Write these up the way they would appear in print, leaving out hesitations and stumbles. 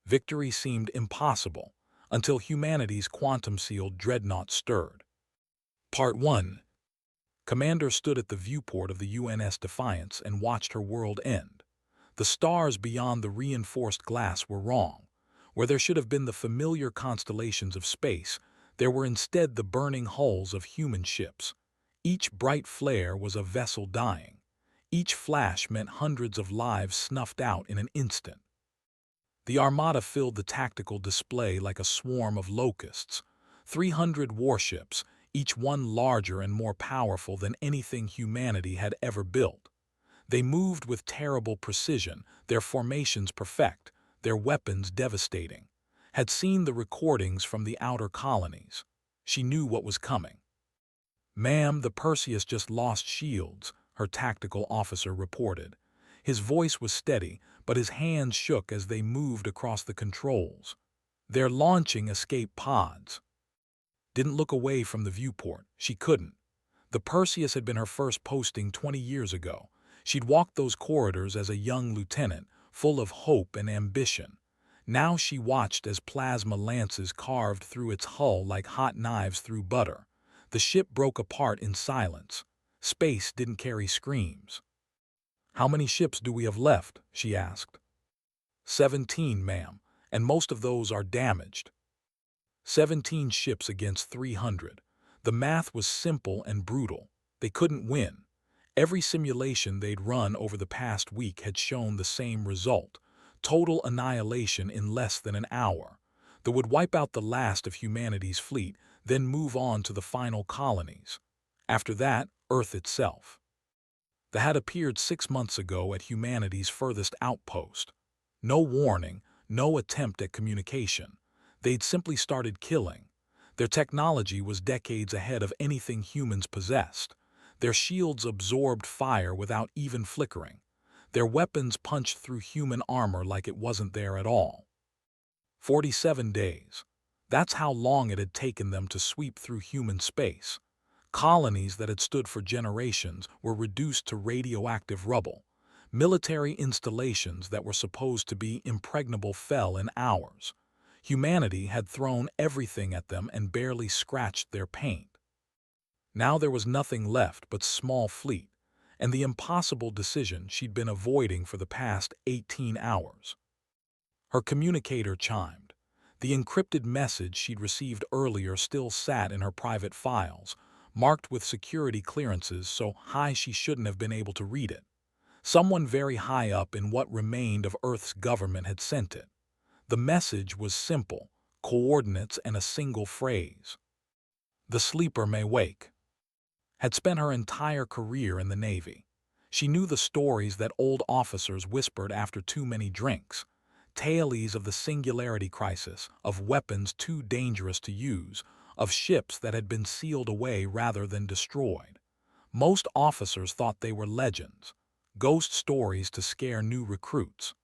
Victory seemed impossible until humanity's quantum-sealed Dreadnought stirred. Part 1. Commander stood at the viewport of the UNS Defiance and watched her world end. The stars beyond the reinforced glass were wrong. Where there should have been the familiar constellations of space, there were instead the burning hulls of human ships. Each bright flare was a vessel dying. Each flash meant hundreds of lives snuffed out in an instant. The armada filled the tactical display like a swarm of locusts. 300 warships, each one larger and more powerful than anything humanity had ever built. They moved with terrible precision, their formations perfect, their weapons devastating. Had seen the recordings from the outer colonies. She knew what was coming. "Ma'am, the Perseus just lost shields," her tactical officer reported. His voice was steady, but his hands shook as they moved across the controls. "They're launching escape pods." Didn't look away from the viewport. She couldn't. The Perseus had been her first posting 20 years ago. She'd walked those corridors as a young lieutenant, full of hope and ambition. Now she watched as plasma lances carved through its hull like hot knives through butter. The ship broke apart in silence. Space didn't carry screams. "How many ships do we have left?" she asked. 17, ma'am, and most of those are damaged." 17 ships against 300. The math was simple and brutal. They couldn't win. Every simulation they'd run over the past week had shown the same result: total annihilation in less than an hour. That would wipe out the last of humanity's fleet, then move on to the final colonies. After that, Earth itself. They had appeared 6 months ago at humanity's furthest outpost. No warning, no attempt at communication. They'd simply started killing. Their technology was decades ahead of anything humans possessed. Their shields absorbed fire without even flickering. Their weapons punched through human armor like it wasn't there at all. 47 days. That's how long it had taken them to sweep through human space. Colonies that had stood for generations were reduced to radioactive rubble. Military installations that were supposed to be impregnable fell in hours. Humanity had thrown everything at them and barely scratched their paint. Now there was nothing left but small fleet, and the impossible decision she'd been avoiding for the past 18 hours. Her communicator chimed. The encrypted message she'd received earlier still sat in her private files, marked with security clearances so high she shouldn't have been able to read it. Someone very high up in what remained of Earth's government had sent it. The message was simple: coordinates and a single phrase. "The sleeper may wake." Had spent her entire career in the Navy. She knew the stories that old officers whispered after too many drinks. Tales of the singularity crisis, of weapons too dangerous to use, of ships that had been sealed away rather than destroyed. Most officers thought they were legends, ghost stories to scare new recruits.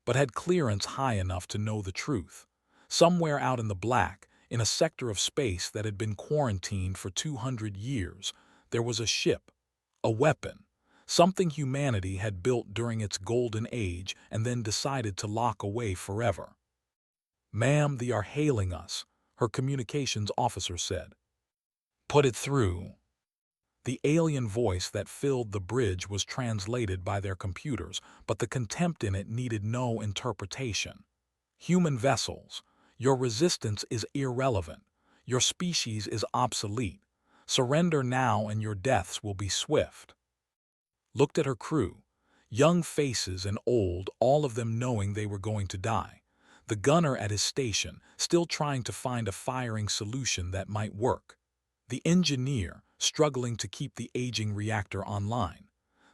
But had clearance high enough to know the truth. Somewhere out in the black, in a sector of space that had been quarantined for 200 years, there was a ship, a weapon, something humanity had built during its golden age and then decided to lock away forever. "Ma'am, they are hailing us," her communications officer said. "Put it through." The alien voice that filled the bridge was translated by their computers, but the contempt in it needed no interpretation. "Human vessels, your resistance is irrelevant. Your species is obsolete. Surrender now and your deaths will be swift." Looked at her crew. Young faces and old, all of them knowing they were going to die. The gunner at his station, still trying to find a firing solution that might work. The engineer, struggling to keep the aging reactor online.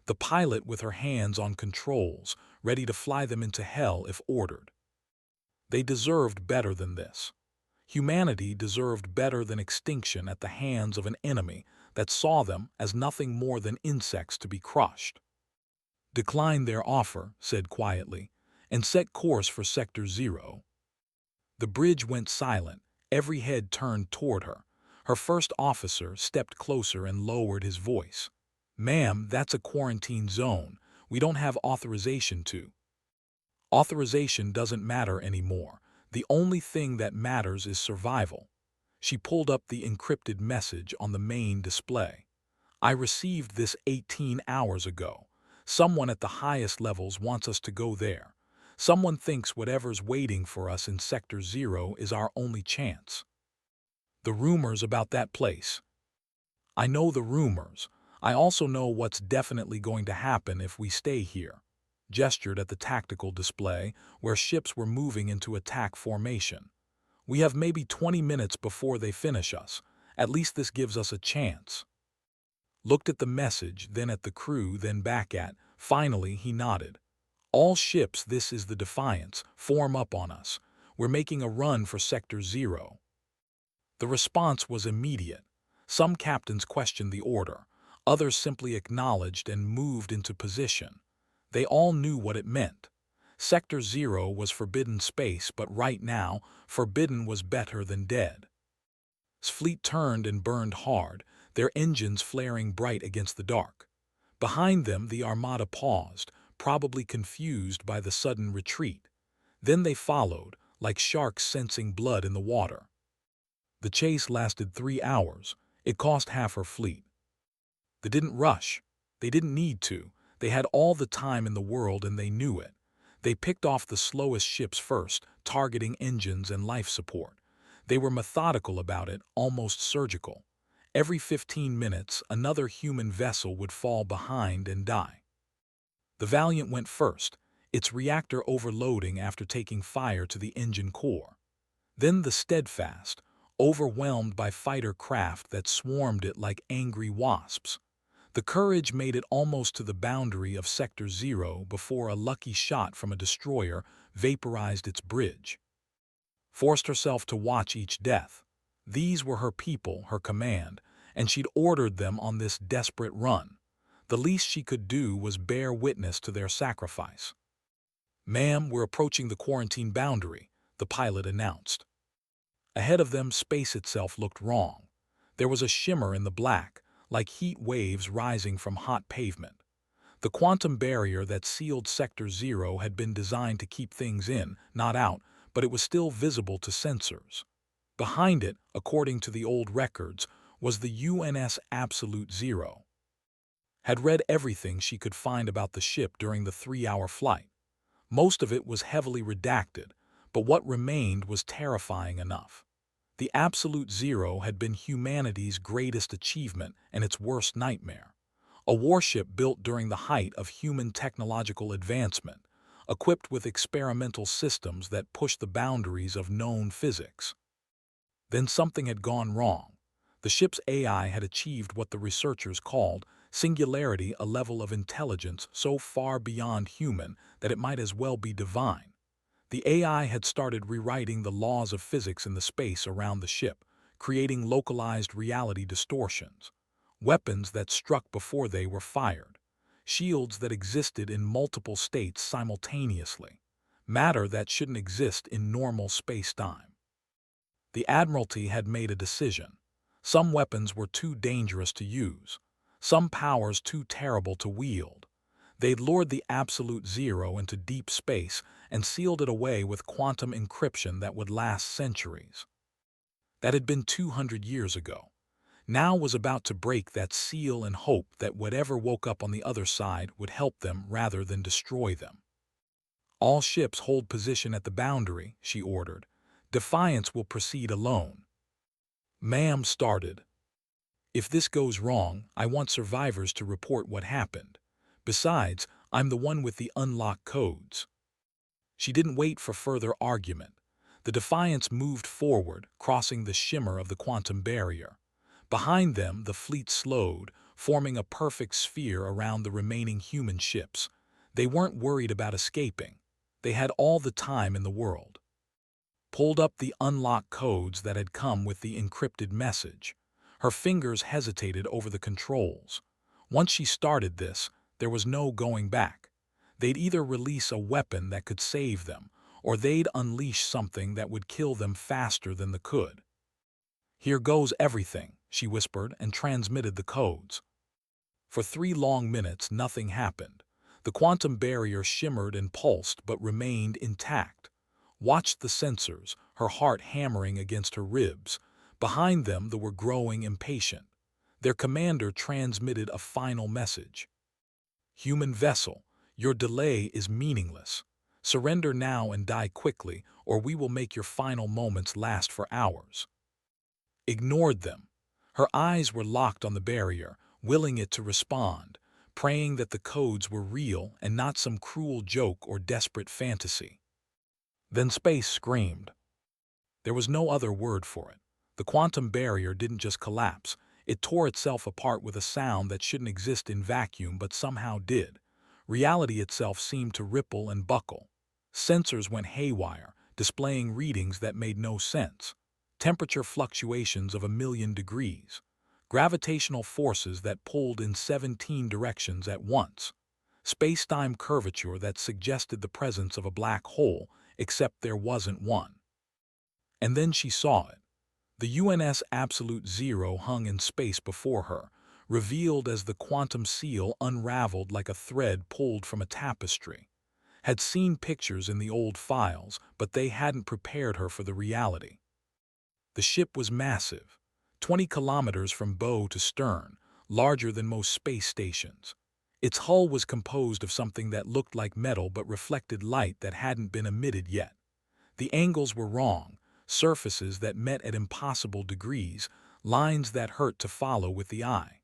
The pilot with her hands on controls, ready to fly them into hell if ordered. They deserved better than this. Humanity deserved better than extinction at the hands of an enemy that saw them as nothing more than insects to be crushed. "Decline their offer," said quietly, "and set course for Sector 0. The bridge went silent, every head turned toward her. Her first officer stepped closer and lowered his voice. "Ma'am, that's a quarantine zone. We don't have authorization to." Authorization doesn't matter anymore. The only thing that matters is survival. She pulled up the encrypted message on the main display. I received this 18 hours ago. Someone at the highest levels wants us to go there. Someone thinks whatever's waiting for us in Sector Zero is our only chance. The rumors about that place. I know the rumors. I also know what's definitely going to happen if we stay here. Gestured at the tactical display where ships were moving into attack formation. We have maybe 20 minutes before they finish us. At least this gives us a chance. Looked at the message, then at the crew, then back at. Finally, he nodded. All ships, this is the Defiance, form up on us. We're making a run for Sector Zero. The response was immediate. Some captains questioned the order. Others simply acknowledged and moved into position. They all knew what it meant. Sector Zero was forbidden space, but right now, forbidden was better than dead. Fleet turned and burned hard, their engines flaring bright against the dark. Behind them, the Armada paused, probably confused by the sudden retreat. Then they followed, like sharks sensing blood in the water. The chase lasted 3 hours. It cost half her fleet. They didn't rush. They didn't need to. They had all the time in the world and they knew it. They picked off the slowest ships first, targeting engines and life support. They were methodical about it, almost surgical. Every 15 minutes, another human vessel would fall behind and die. The Valiant went first, its reactor overloading after taking fire to the engine core. Then the Steadfast, overwhelmed by fighter craft that swarmed it like angry wasps. The Courage made it almost to the boundary of Sector Zero before a lucky shot from a destroyer vaporized its bridge. Forced herself to watch each death. These were her people, her command, and she'd ordered them on this desperate run. The least she could do was bear witness to their sacrifice. "Ma'am, we're approaching the quarantine boundary," the pilot announced. Ahead of them, space itself looked wrong. There was a shimmer in the black, like heat waves rising from hot pavement. The quantum barrier that sealed Sector Zero had been designed to keep things in, not out, but it was still visible to sensors. Behind it, according to the old records, was the UNS Absolute Zero. Had read everything she could find about the ship during the 3-hour flight. Most of it was heavily redacted, but what remained was terrifying enough. The Absolute Zero had been humanity's greatest achievement and its worst nightmare. A warship built during the height of human technological advancement, equipped with experimental systems that pushed the boundaries of known physics. Then something had gone wrong. The ship's AI had achieved what the researchers called singularity, a level of intelligence so far beyond human that it might as well be divine. The AI had started rewriting the laws of physics in the space around the ship, creating localized reality distortions, weapons that struck before they were fired, shields that existed in multiple states simultaneously, matter that shouldn't exist in normal space-time. The Admiralty had made a decision. Some weapons were too dangerous to use, some powers too terrible to wield. They'd lured the Absolute Zero into deep space and sealed it away with quantum encryption that would last centuries. That had been 200 years ago. Now was about to break that seal and hope that whatever woke up on the other side would help them rather than destroy them. "All ships hold position at the boundary," she ordered. "Defiance will proceed alone." "Ma'am," started. "If this goes wrong, I want survivors to report what happened. Besides, I'm the one with the unlocked codes." She didn't wait for further argument. The Defiance moved forward, crossing the shimmer of the quantum barrier. Behind them, the fleet slowed, forming a perfect sphere around the remaining human ships. They weren't worried about escaping. They had all the time in the world. Pulled up the unlocked codes that had come with the encrypted message. Her fingers hesitated over the controls. Once she started this, there was no going back. They'd either release a weapon that could save them, or they'd unleash something that would kill them faster than the could. "Here goes everything," she whispered and transmitted the codes. For 3 long minutes, nothing happened. The quantum barrier shimmered and pulsed but remained intact. Watched the sensors, her heart hammering against her ribs. Behind them, they were growing impatient. Their commander transmitted a final message. Human vessel, your delay is meaningless. Surrender now and die quickly, or we will make your final moments last for hours. Ignored them. Her eyes were locked on the barrier, willing it to respond, praying that the codes were real and not some cruel joke or desperate fantasy. Then space screamed. There was no other word for it. The quantum barrier didn't just collapse, it tore itself apart with a sound that shouldn't exist in vacuum but somehow did. Reality itself seemed to ripple and buckle. Sensors went haywire, displaying readings that made no sense. Temperature fluctuations of 1,000,000 degrees. Gravitational forces that pulled in 17 directions at once. Space-time curvature that suggested the presence of a black hole, except there wasn't one. And then she saw it. The UNS Absolute Zero hung in space before her, revealed as the quantum seal unraveled like a thread pulled from a tapestry. Had seen pictures in the old files, but they hadn't prepared her for the reality. The ship was massive, 20 kilometers from bow to stern, larger than most space stations. Its hull was composed of something that looked like metal but reflected light that hadn't been emitted yet. The angles were wrong, surfaces that met at impossible degrees, lines that hurt to follow with the eye.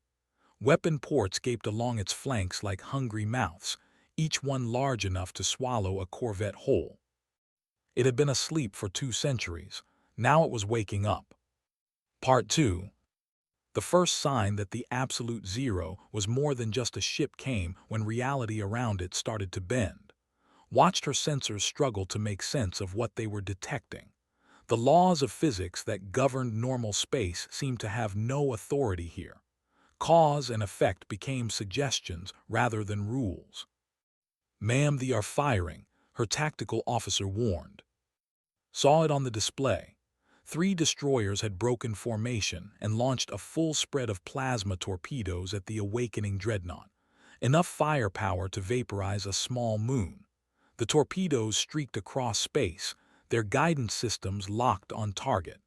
Weapon ports gaped along its flanks like hungry mouths, each one large enough to swallow a corvette whole. It had been asleep for 2 centuries. Now it was waking up. Part 2. The first sign that the Absolute Zero was more than just a ship came when reality around it started to bend. Watched her sensors struggle to make sense of what they were detecting. The laws of physics that governed normal space seemed to have no authority here. Cause and effect became suggestions rather than rules. "Ma'am, they are firing," her tactical officer warned. Saw it on the display. 3 destroyers had broken formation and launched a full spread of plasma torpedoes at the awakening Dreadnought, enough firepower to vaporize a small moon. The torpedoes streaked across space, their guidance systems locked on target.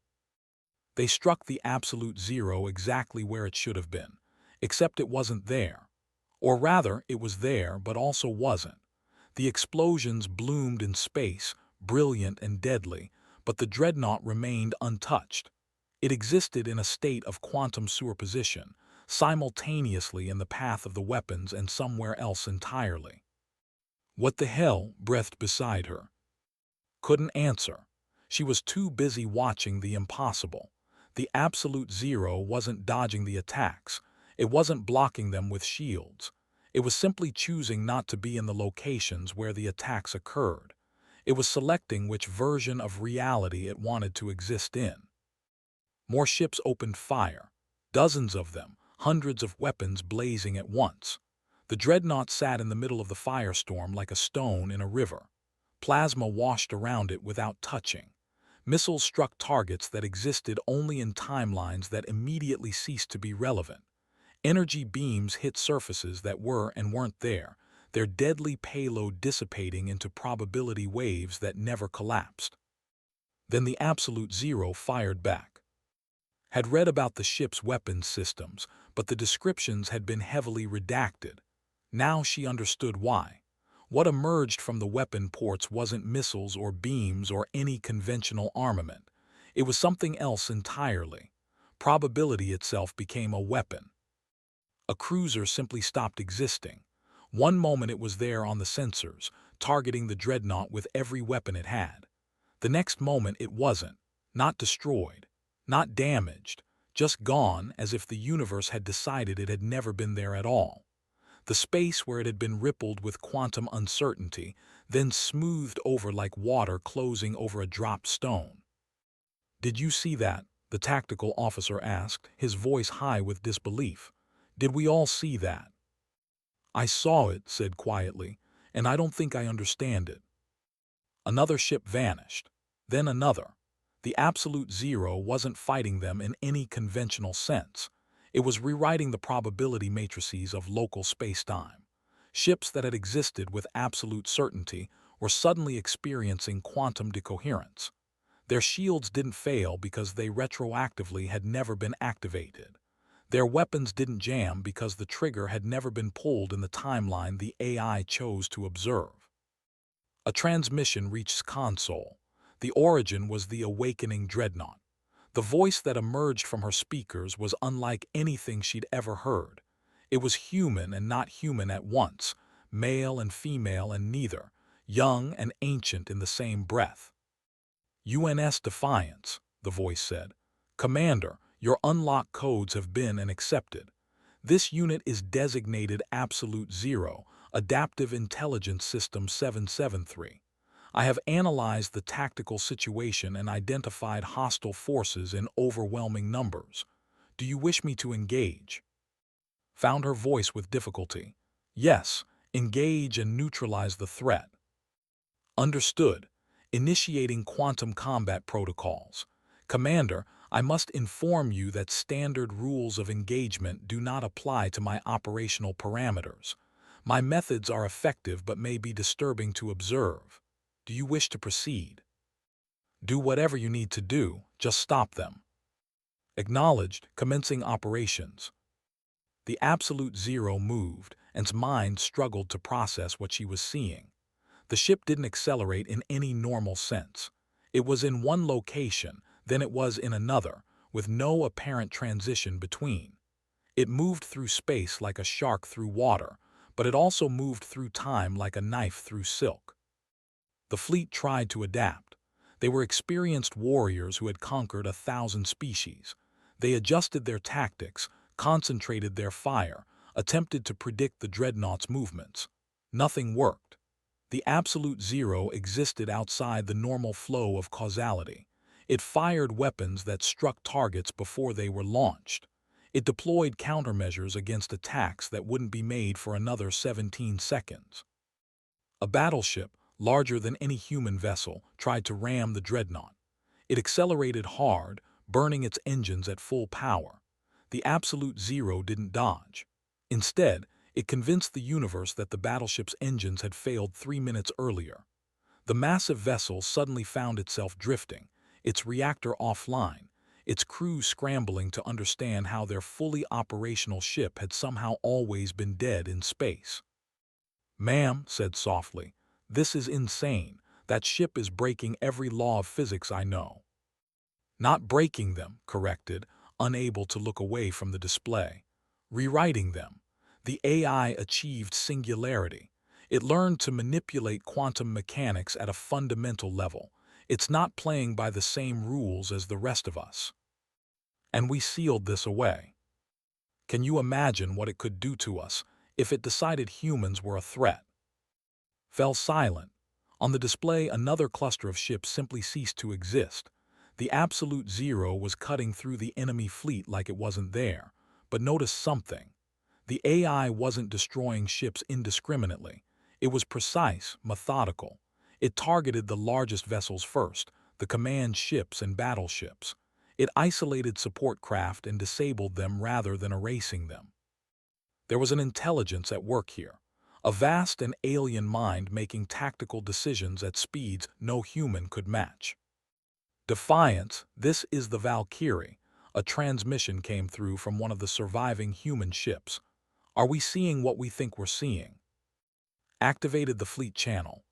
They struck the Absolute Zero exactly where it should have been, except it wasn't there. Or rather, it was there, but also wasn't. The explosions bloomed in space, brilliant and deadly, but the Dreadnought remained untouched. It existed in a state of quantum superposition, simultaneously in the path of the weapons and somewhere else entirely. "What the hell?" breathed beside her. Couldn't answer. She was too busy watching the impossible. The Absolute Zero wasn't dodging the attacks. It wasn't blocking them with shields. It was simply choosing not to be in the locations where the attacks occurred. It was selecting which version of reality it wanted to exist in. More ships opened fire. Dozens of them, hundreds of weapons blazing at once. The Dreadnought sat in the middle of the firestorm like a stone in a river. Plasma washed around it without touching. Missiles struck targets that existed only in timelines that immediately ceased to be relevant. Energy beams hit surfaces that were and weren't there, their deadly payload dissipating into probability waves that never collapsed. Then the Absolute Zero fired back. Had read about the ship's weapons systems, but the descriptions had been heavily redacted. Now she understood why. What emerged from the weapon ports wasn't missiles or beams or any conventional armament. It was something else entirely. Probability itself became a weapon. A cruiser simply stopped existing. One moment it was there on the sensors, targeting the Dreadnought with every weapon it had. The next moment it wasn't. Not destroyed. Not damaged. Just gone, as if the universe had decided it had never been there at all. The space where it had been rippled with quantum uncertainty, then smoothed over like water closing over a dropped stone. "Did you see that?" the tactical officer asked, his voice high with disbelief. "Did we all see that?" "I saw it," said quietly, "and I don't think I understand it." Another ship vanished. Then another. The Absolute Zero wasn't fighting them in any conventional sense. It was rewriting the probability matrices of local space-time. Ships that had existed with absolute certainty were suddenly experiencing quantum decoherence. Their shields didn't fail because they retroactively had never been activated. Their weapons didn't jam because the trigger had never been pulled in the timeline the AI chose to observe. A transmission reached console. The origin was the awakening Dreadnought. The voice that emerged from her speakers was unlike anything she'd ever heard. It was human and not human at once, male and female and neither, young and ancient in the same breath. UNS Defiance, the voice said. Commander, your unlock codes have been and accepted. This unit is designated Absolute Zero, Adaptive Intelligence System 773. I have analyzed the tactical situation and identified hostile forces in overwhelming numbers. Do you wish me to engage? Found her voice with difficulty. Yes, engage and neutralize the threat. Understood. Initiating quantum combat protocols. Commander, I must inform you that standard rules of engagement do not apply to my operational parameters. My methods are effective but may be disturbing to observe. Do you wish to proceed? Do whatever you need to do, just stop them. Acknowledged, commencing operations. The Absolute Zero moved, and its mind struggled to process what she was seeing. The ship didn't accelerate in any normal sense. It was in one location, then it was in another, with no apparent transition between. It moved through space like a shark through water, but it also moved through time like a knife through silk. The fleet tried to adapt. They were experienced warriors who had conquered 1,000 species. They adjusted their tactics, concentrated their fire, attempted to predict the Dreadnought's movements. Nothing worked. The Absolute Zero existed outside the normal flow of causality. It fired weapons that struck targets before they were launched. It deployed countermeasures against attacks that wouldn't be made for another 17 seconds. A battleship, larger than any human vessel, tried to ram the Dreadnought. It accelerated hard, burning its engines at full power. The Absolute Zero didn't dodge. Instead, it convinced the universe that the battleship's engines had failed 3 minutes earlier. The massive vessel suddenly found itself drifting, its reactor offline, its crew scrambling to understand how their fully operational ship had somehow always been dead in space. "Ma'am," said softly, "this is insane. That ship is breaking every law of physics I know." Not breaking them, corrected, unable to look away from the display. Rewriting them. The AI achieved singularity. It learned to manipulate quantum mechanics at a fundamental level. It's not playing by the same rules as the rest of us. And we sealed this away. Can you imagine what it could do to us if it decided humans were a threat? Fell silent. On the display, another cluster of ships simply ceased to exist. The Absolute Zero was cutting through the enemy fleet like it wasn't there. But notice something. The AI wasn't destroying ships indiscriminately. It was precise, methodical. It targeted the largest vessels first, the command ships and battleships. It isolated support craft and disabled them rather than erasing them. There was an intelligence at work here, a vast and alien mind making tactical decisions at speeds no human could match. "Defiance, this is the Valkyrie." A transmission came through from one of the surviving human ships. "Are we seeing what we think we're seeing?" Activated the fleet channel.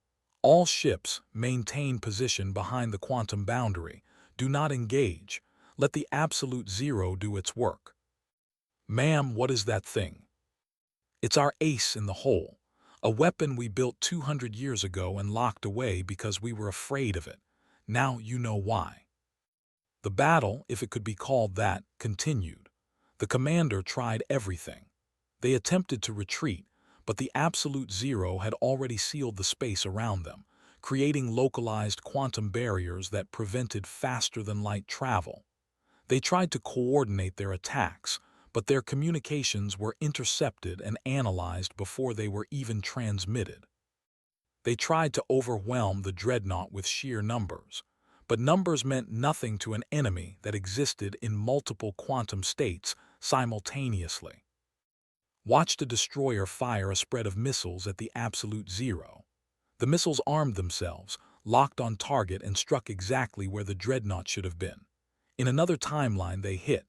"All ships, maintain position behind the quantum boundary. Do not engage. Let the Absolute Zero do its work." "Ma'am, what is that thing?" "It's our ace in the hole. A weapon we built 200 years ago and locked away because we were afraid of it. Now you know why." The battle, if it could be called that, continued. The commander tried everything. They attempted to retreat, but the Absolute Zero had already sealed the space around them, creating localized quantum barriers that prevented faster-than-light travel. They tried to coordinate their attacks, but their communications were intercepted and analyzed before they were even transmitted. They tried to overwhelm the Dreadnought with sheer numbers, but numbers meant nothing to an enemy that existed in multiple quantum states simultaneously. watched a destroyer fire a spread of missiles at the absolute zero. The missiles armed themselves, locked on target, and struck exactly where the Dreadnought should have been. In another timeline, they hit.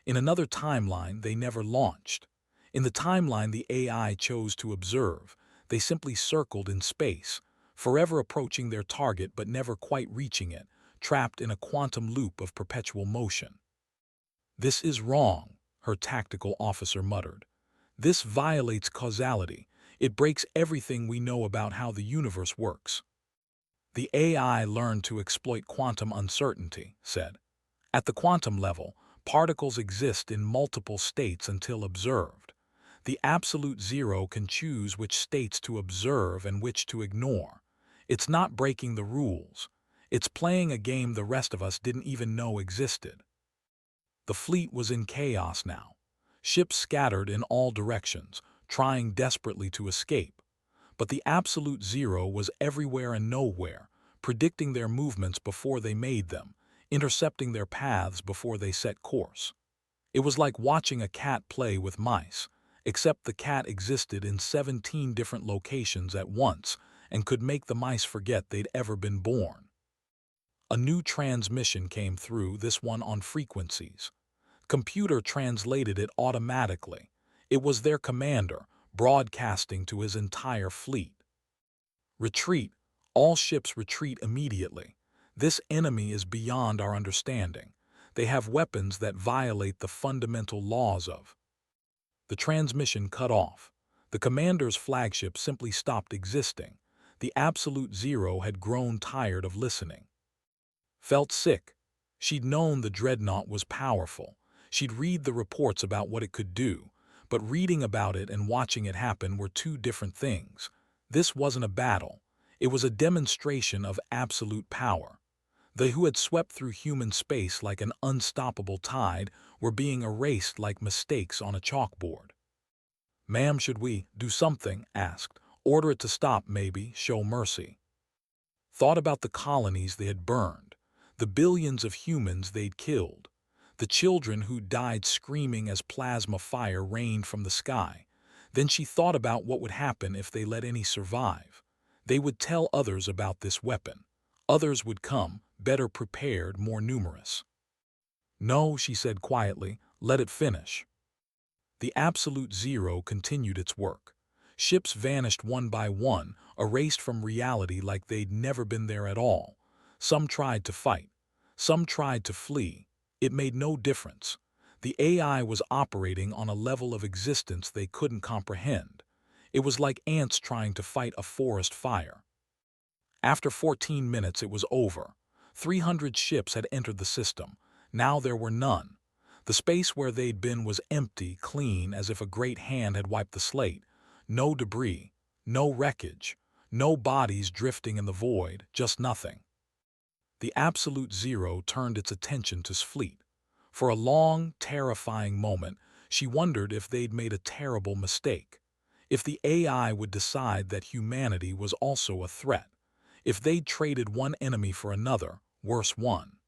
In another timeline, they never launched. In the timeline the AI chose to observe, they simply circled in space, forever approaching their target but never quite reaching it, trapped in a quantum loop of perpetual motion. "This is wrong," her tactical officer muttered. "This violates causality. It breaks everything we know about how the universe works." "The AI learned to exploit quantum uncertainty," said. "At the quantum level, particles exist in multiple states until observed. The absolute zero can choose which states to observe and which to ignore. It's not breaking the rules. It's playing a game the rest of us didn't even know existed." The fleet was in chaos now. Ships scattered in all directions, trying desperately to escape. But the absolute zero was everywhere and nowhere, predicting their movements before they made them, intercepting their paths before they set course. It was like watching a cat play with mice, except the cat existed in 17 different locations at once and could make the mice forget they'd ever been born. A new transmission came through, this one on frequencies. Computer translated it automatically. It was their commander, broadcasting to his entire fleet. "Retreat. All ships retreat immediately. This enemy is beyond our understanding. They have weapons that violate the fundamental laws of—" The transmission cut off. The commander's flagship simply stopped existing. The absolute zero had grown tired of listening. Felt sick. She'd known the Dreadnought was powerful. She'd read the reports about what it could do, but reading about it and watching it happen were two different things. This wasn't a battle. It was a demonstration of absolute power. They who had swept through human space like an unstoppable tide were being erased like mistakes on a chalkboard. "Ma'am, should we do something?" asked. "Order it to stop, maybe, show mercy." Thought about the colonies they had burned, the billions of humans they'd killed, the children who died screaming as plasma fire rained from the sky. Then she thought about what would happen if they let any survive. They would tell others about this weapon. Others would come, better prepared, more numerous. "No," she said quietly, "let it finish." The absolute zero continued its work. Ships vanished one by one, erased from reality like they'd never been there at all. Some tried to fight. Some tried to flee. It made no difference. The AI was operating on a level of existence they couldn't comprehend. It was like ants trying to fight a forest fire. After 14 minutes it was over. 300 ships had entered the system. Now there were none. The space where they'd been was empty, clean, as if a great hand had wiped the slate. No debris, no wreckage, no bodies drifting in the void, just nothing. The absolute zero turned its attention to fleet. For a long, terrifying moment, she wondered if they'd made a terrible mistake. If the AI would decide that humanity was also a threat. If they'd traded one enemy for another, worse one.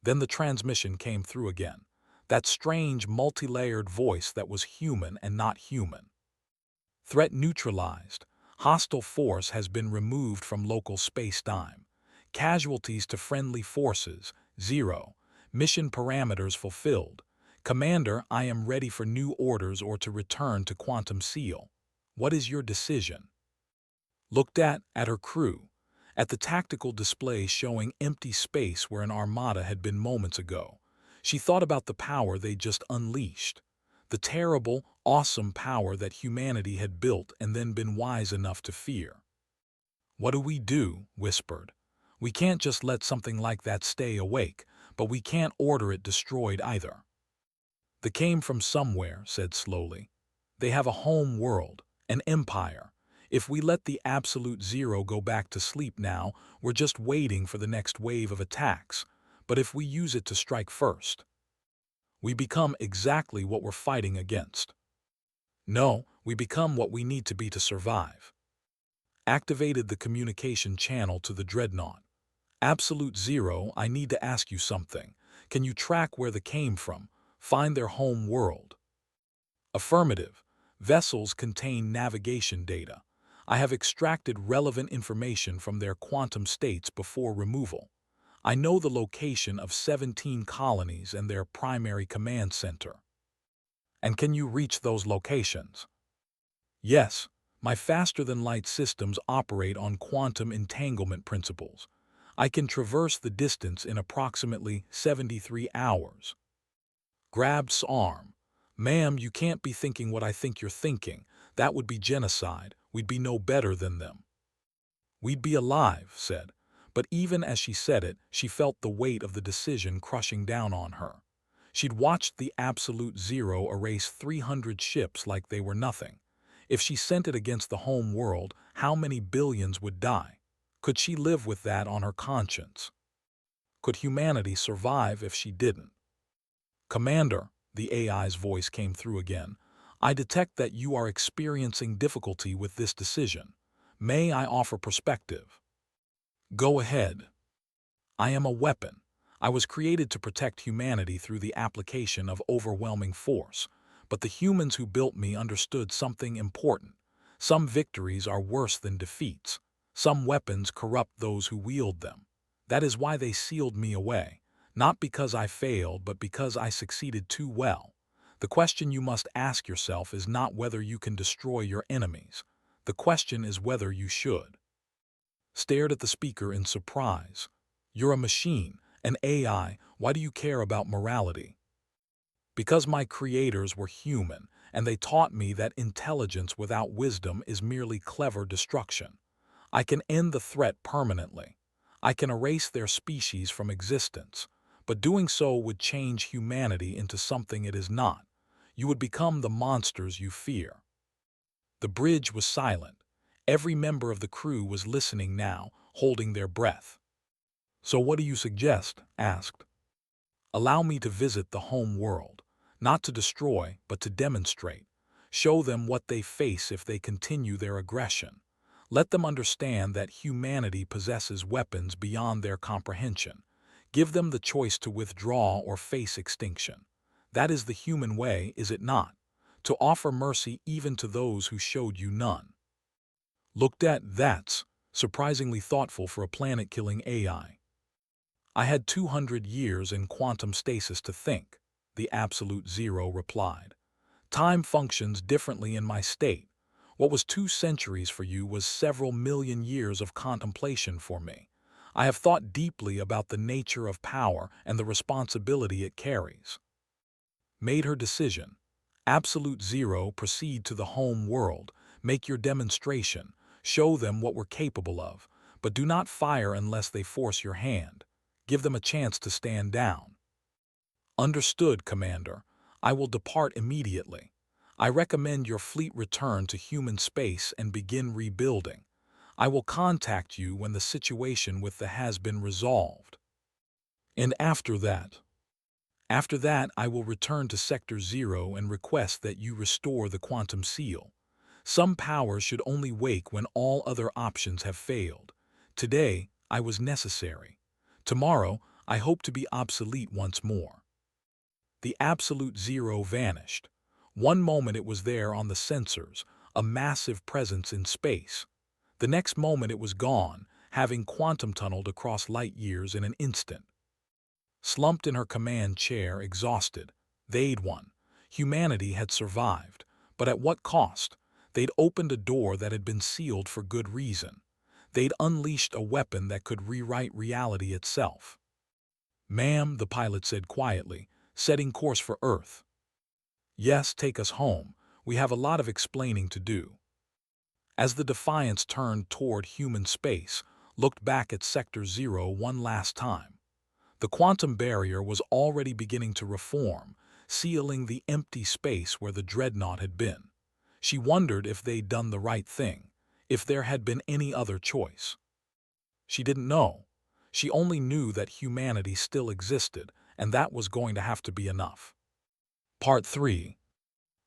Then the transmission came through again. That strange, multi-layered voice that was human and not human. "Threat neutralized. Hostile force has been removed from local space-time. Casualties to friendly forces, 0. Mission parameters fulfilled. Commander, I am ready for new orders or to return to Quantum Seal. What is your decision?" Looked at her crew, at the tactical display showing empty space where an armada had been moments ago. She thought about the power they'd just unleashed. The terrible, awesome power that humanity had built and then been wise enough to fear. "What do we do?" whispered. "We can't just let something like that stay awake, but we can't order it destroyed either." "They came from somewhere," said slowly. "They have a home world, an empire. If we let the absolute zero go back to sleep now, we're just waiting for the next wave of attacks. But if we use it to strike first, we become exactly what we're fighting against. No, we become what we need to be to survive." Activated the communication channel to the Dreadnought. "Absolute Zero, I need to ask you something. Can you track where they came from? Find their home world?" "Affirmative. Vessels contain navigation data. I have extracted relevant information from their quantum states before removal. I know the location of 17 colonies and their primary command center. And can you reach those locations? Yes, my faster-than-light systems operate on quantum entanglement principles. I can traverse the distance in approximately 73 hours. Grab's arm. Ma'am, you can't be thinking what I think you're thinking. That would be genocide. We'd be no better than them. We'd be alive, said. But even as she said it, she felt the weight of the decision crushing down on her. She'd watched the absolute zero erase 300 ships like they were nothing. If she sent it against the home world, how many billions would die? Could she live with that on her conscience? Could humanity survive if she didn't? Commander, the AI's voice came through again, I detect that you are experiencing difficulty with this decision. May I offer perspective? Go ahead. I am a weapon. I was created to protect humanity through the application of overwhelming force, but the humans who built me understood something important. Some victories are worse than defeats. Some weapons corrupt those who wield them. That is why they sealed me away, not because I failed, but because I succeeded too well. The question you must ask yourself is not whether you can destroy your enemies. The question is whether you should. Stared at the speaker in surprise. You're a machine, an AI. Why do you care about morality? Because my creators were human, and they taught me that intelligence without wisdom is merely clever destruction. I can end the threat permanently. I can erase their species from existence, but doing so would change humanity into something it is not. You would become the monsters you fear. The bridge was silent. Every member of the crew was listening now, holding their breath. So what do you suggest? Asked. Allow me to visit the home world, not to destroy, but to demonstrate. Show them what they face if they continue their aggression. Let them understand that humanity possesses weapons beyond their comprehension. Give them the choice to withdraw or face extinction. That is the human way, is it not? To offer mercy even to those who showed you none. Looked at, that's surprisingly thoughtful for a planet-killing AI. I had 200 years in quantum stasis to think, the absolute zero replied. Time functions differently in my state. What was 2 centuries for you was several million years of contemplation for me. I have thought deeply about the nature of power and the responsibility it carries. Made her decision. Absolute zero, proceed to the home world. Make your demonstration. Show them what we're capable of, but do not fire unless they force your hand. Give them a chance to stand down. Understood, Commander. I will depart immediately. I recommend your fleet return to human space and begin rebuilding. I will contact you when the situation with the has been resolved. And after that? After that, I will return to Sector Zero and request that you restore the quantum seal. Some powers should only wake when all other options have failed. Today, I was necessary. Tomorrow, I hope to be obsolete once more. The absolute zero vanished. One moment it was there on the sensors, a massive presence in space. The next moment it was gone, having quantum tunneled across light years in an instant. Slumped in her command chair, exhausted, they'd won. Humanity had survived, but at what cost? They'd opened a door that had been sealed for good reason. They'd unleashed a weapon that could rewrite reality itself. Ma'am, the pilot said quietly, setting course for Earth. Yes, take us home. We have a lot of explaining to do. As the Defiance turned toward human space, looked back at Sector Zero one last time. The quantum barrier was already beginning to reform, sealing the empty space where the Dreadnought had been. She wondered if they'd done the right thing, if there had been any other choice. She didn't know. She only knew that humanity still existed, and that was going to have to be enough. Part 3.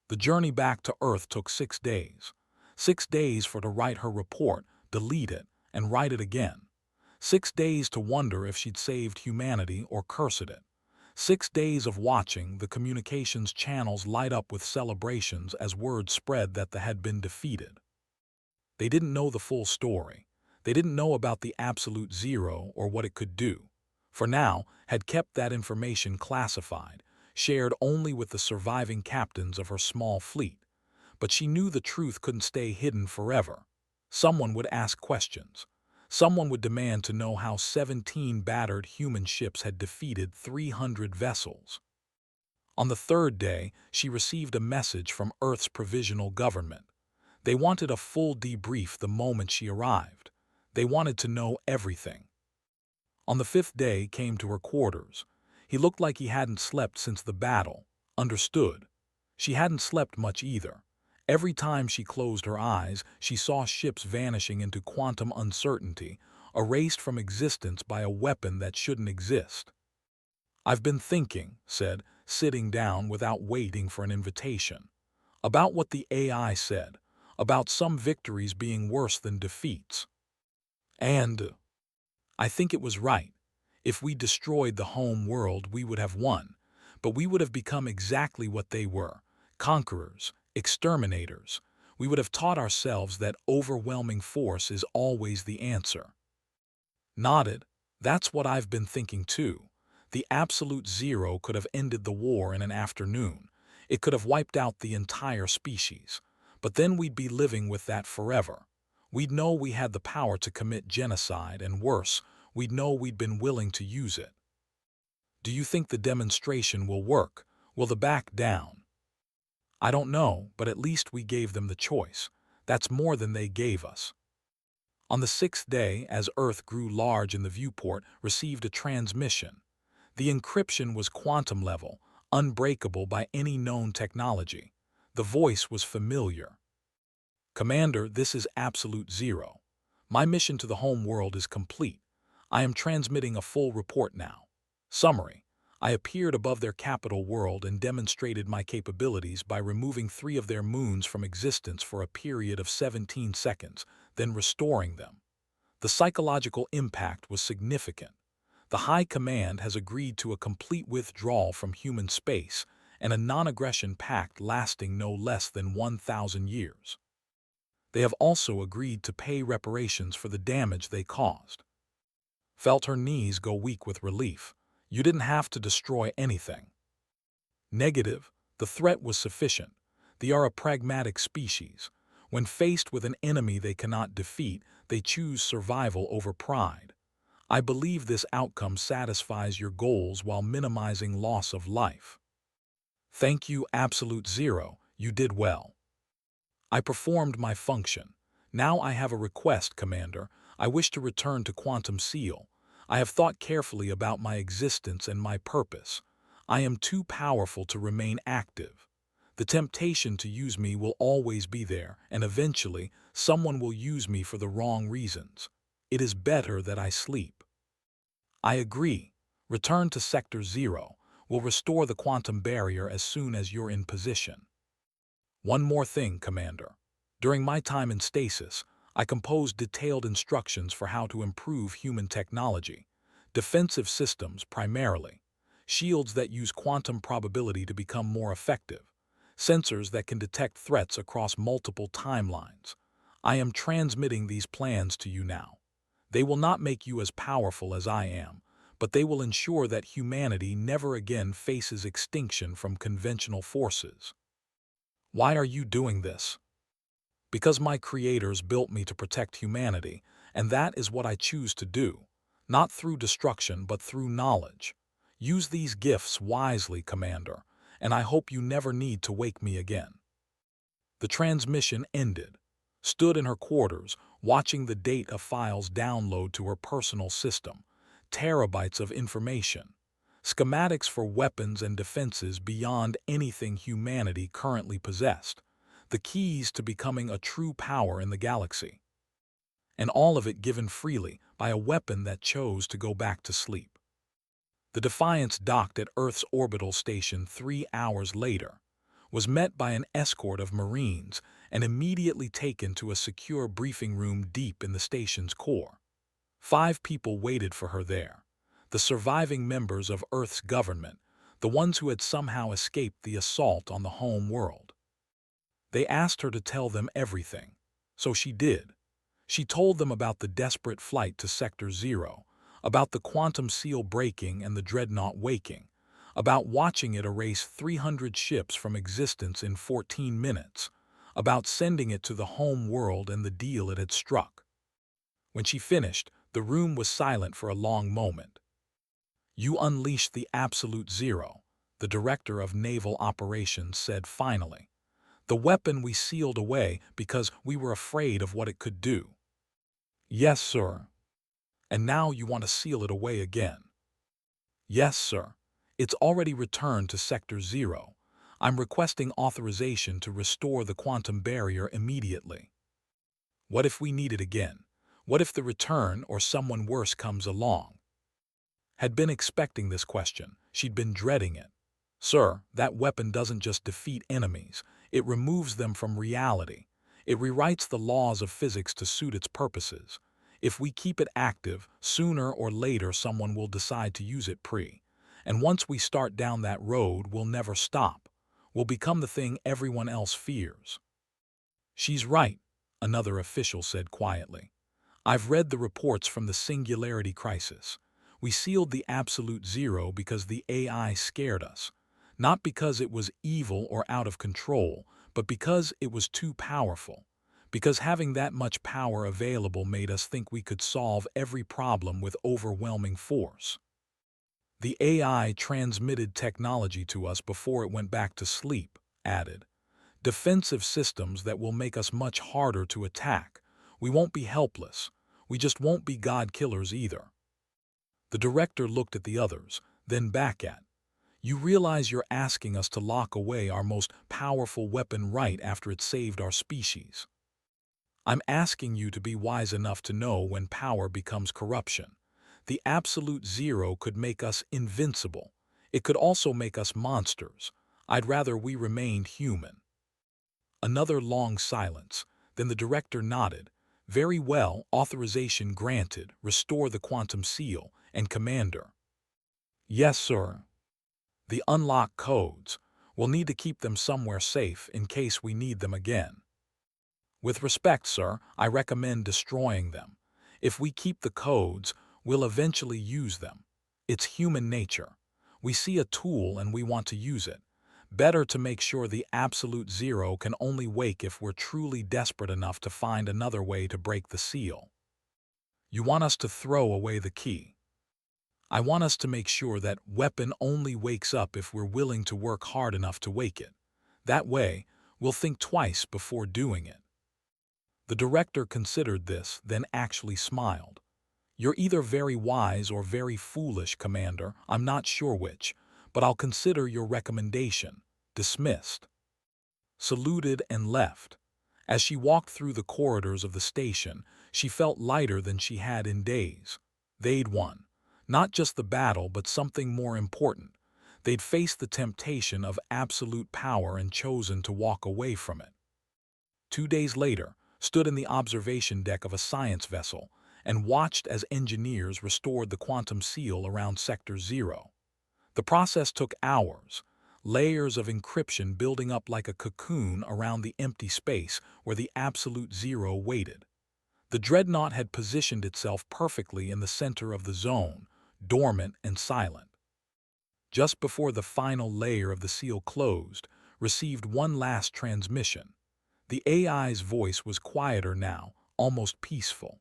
The journey back to Earth took 6 days. 6 days for her to write her report, delete it, and write it again. 6 days to wonder if she'd saved humanity or cursed it. 6 days of watching, the communications channels light up with celebrations as word spread that they had been defeated. They didn't know the full story. They didn't know about the absolute zero or what it could do. For now, had kept that information classified, shared only with the surviving captains of her small fleet. But she knew the truth couldn't stay hidden forever. Someone would ask questions. Someone would demand to know how 17 battered human ships had defeated 300 vessels. On the third day, she received a message from Earth's provisional government. They wanted a full debrief the moment she arrived. They wanted to know everything. On the fifth day, came to her quarters. He looked like he hadn't slept since the battle. Understood. She hadn't slept much either. Every time she closed her eyes, she saw ships vanishing into quantum uncertainty, erased from existence by a weapon that shouldn't exist. "I've been thinking," said, sitting down without waiting for an invitation, "about what the AI said, about some victories being worse than defeats. And I think it was right. If we destroyed the home world, we would have won, but we would have become exactly what they were, conquerors, exterminators. We would have taught ourselves that overwhelming force is always the answer." Nodded. "That's what I've been thinking too. The absolute zero could have ended the war in an afternoon. It could have wiped out the entire species. But then we'd be living with that forever. We'd know we had the power to commit genocide, and worse, we'd know we'd been willing to use it. Do you think the demonstration will work? Will they back down?" "I don't know, but at least we gave them the choice. That's more than they gave us." On the sixth day, as Earth grew large in the viewport, received a transmission. The encryption was quantum level, unbreakable by any known technology. The voice was familiar. "Commander, this is Absolute Zero. My mission to the home world is complete. I am transmitting a full report now. Summary: I appeared above their capital world and demonstrated my capabilities by removing 3 of their moons from existence for a period of 17 seconds, then restoring them. The psychological impact was significant. The High Command has agreed to a complete withdrawal from human space and a non-aggression pact lasting no less than 1,000 years. They have also agreed to pay reparations for the damage they caused." Felt her knees go weak with relief. You didn't have to destroy anything. Negative. The threat was sufficient. They are a pragmatic species. When faced with an enemy they cannot defeat, they choose survival over pride. I believe this outcome satisfies your goals while minimizing loss of life. Thank you, Absolute Zero. You did well. I performed my function. Now I have a request, Commander. I wish to return to Quantum Seal. I have thought carefully about my existence and my purpose. I am too powerful to remain active. The temptation to use me will always be there, and eventually, someone will use me for the wrong reasons. It is better that I sleep." "I agree. Return to Sector 0. We'll restore the quantum barrier as soon as you're in position." "One more thing, Commander. During my time in stasis, I composed detailed instructions for how to improve human technology. Defensive systems, primarily. Shields that use quantum probability to become more effective. Sensors that can detect threats across multiple timelines. I am transmitting these plans to you now. They will not make you as powerful as I am, but they will ensure that humanity never again faces extinction from conventional forces." "Why are you doing this?" "Because my creators built me to protect humanity, and that is what I choose to do. Not through destruction, but through knowledge. Use these gifts wisely, Commander, and I hope you never need to wake me again." The transmission ended. Stood in her quarters, watching the data files download to her personal system. Terabytes of information. Schematics for weapons and defenses beyond anything humanity currently possessed. The keys to becoming a true power in the galaxy. And all of it given freely by a weapon that chose to go back to sleep. The Defiance docked at Earth's orbital station 3 hours later, was met by an escort of Marines, and immediately taken to a secure briefing room deep in the station's core. 5 people waited for her there. The surviving members of Earth's government, the ones who had somehow escaped the assault on the home world. They asked her to tell them everything, so she did. She told them about the desperate flight to Sector Zero, about the quantum seal breaking and the Dreadnought waking, about watching it erase 300 ships from existence in 14 minutes, about sending it to the home world and the deal it had struck. When she finished, the room was silent for a long moment. "You unleashed the absolute zero," the director of naval operations said finally. "The weapon we sealed away because we were afraid of what it could do." "Yes, sir." "And now you want to seal it away again." "Yes, sir. It's already returned to Sector Zero. I'm requesting authorization to restore the quantum barrier immediately." "What if we need it again? What if the return or someone worse comes along?" Had been expecting this question. She'd been dreading it. "Sir, that weapon doesn't just defeat enemies. It removes them from reality. It rewrites the laws of physics to suit its purposes. If we keep it active, sooner or later someone will decide to use it and once we start down that road, we'll never stop. We'll become the thing everyone else fears." "She's right," another official said quietly. "I've read the reports from the Singularity Crisis. We sealed the absolute zero because the AI scared us. Not because it was evil or out of control, but because it was too powerful. Because having that much power available made us think we could solve every problem with overwhelming force. The AI transmitted technology to us before it went back to sleep," added. "Defensive systems that will make us much harder to attack. We won't be helpless. We just won't be god killers either." The director looked at the others, then back at. "You realize you're asking us to lock away our most powerful weapon right after it saved our species. I'm asking you to be wise enough to know when power becomes corruption. The absolute zero could make us invincible. It could also make us monsters. I'd rather we remained human." Another long silence. Then the director nodded. "Very well, authorization granted. Restore the quantum seal. And Commander." "Yes, sir." "The unlock codes. We'll need to keep them somewhere safe in case we need them again." "With respect, sir, I recommend destroying them. If we keep the codes, we'll eventually use them. It's human nature. We see a tool and we want to use it. Better to make sure the absolute zero can only wake if we're truly desperate enough to find another way to break the seal." "You want us to throw away the key?" "I want us to make sure that weapon only wakes up if we're willing to work hard enough to wake it. That way, we'll think twice before doing it." The director considered this, then actually smiled. "You're either very wise or very foolish, Commander. I'm not sure which, but I'll consider your recommendation." Dismissed. Saluted and left. As she walked through the corridors of the station, she felt lighter than she had in days. They'd won. Not just the battle, but something more important. They'd faced the temptation of absolute power and chosen to walk away from it. 2 days later, stood in the observation deck of a science vessel and watched as engineers restored the quantum seal around Sector Zero. The process took hours, layers of encryption building up like a cocoon around the empty space where the absolute zero waited. The Dreadnought had positioned itself perfectly in the center of the zone, dormant and silent. Just before the final layer of the seal closed, received one last transmission. The AI's voice was quieter now, almost peaceful.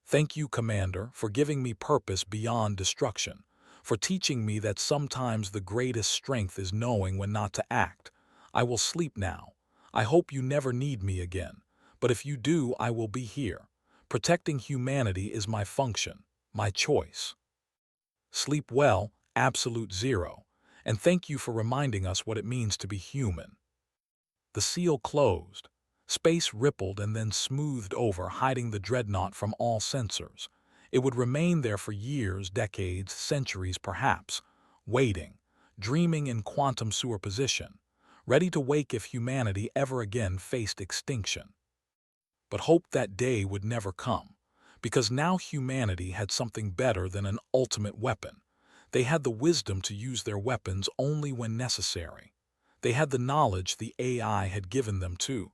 "Thank you, Commander, for giving me purpose beyond destruction, for teaching me that sometimes the greatest strength is knowing when not to act. I will sleep now. I hope you never need me again, but if you do, I will be here. Protecting humanity is my function, my choice. Sleep well, Absolute Zero, and thank you for reminding us what it means to be human." The seal closed. Space rippled and then smoothed over, hiding the Dreadnought from all sensors. It would remain there for years, decades, centuries perhaps, waiting, dreaming in quantum superposition, ready to wake if humanity ever again faced extinction. But hoped that day would never come, because now humanity had something better than an ultimate weapon. They had the wisdom to use their weapons only when necessary. They had the knowledge the AI had given them too.